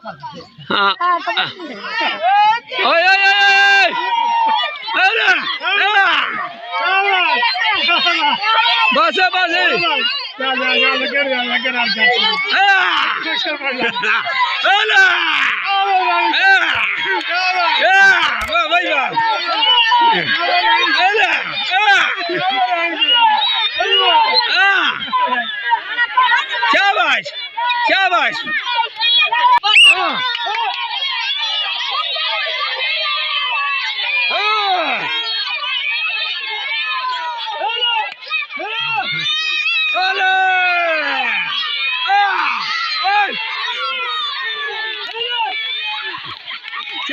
हाँ ओए ओए ओए अरे बस बस शाबाश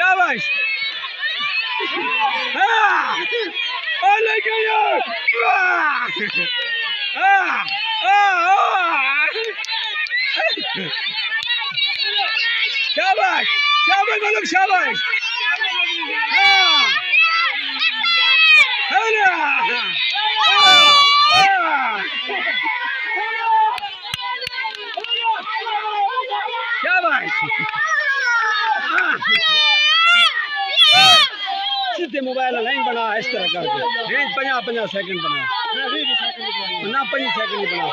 शाबाश शाबाश शाबाश शाबाश मतलब शाबाश शाबाश सीधे मोबाइल लाइन बना इस तरह करके 50 सेकंड बना ना 5 सेकंड बना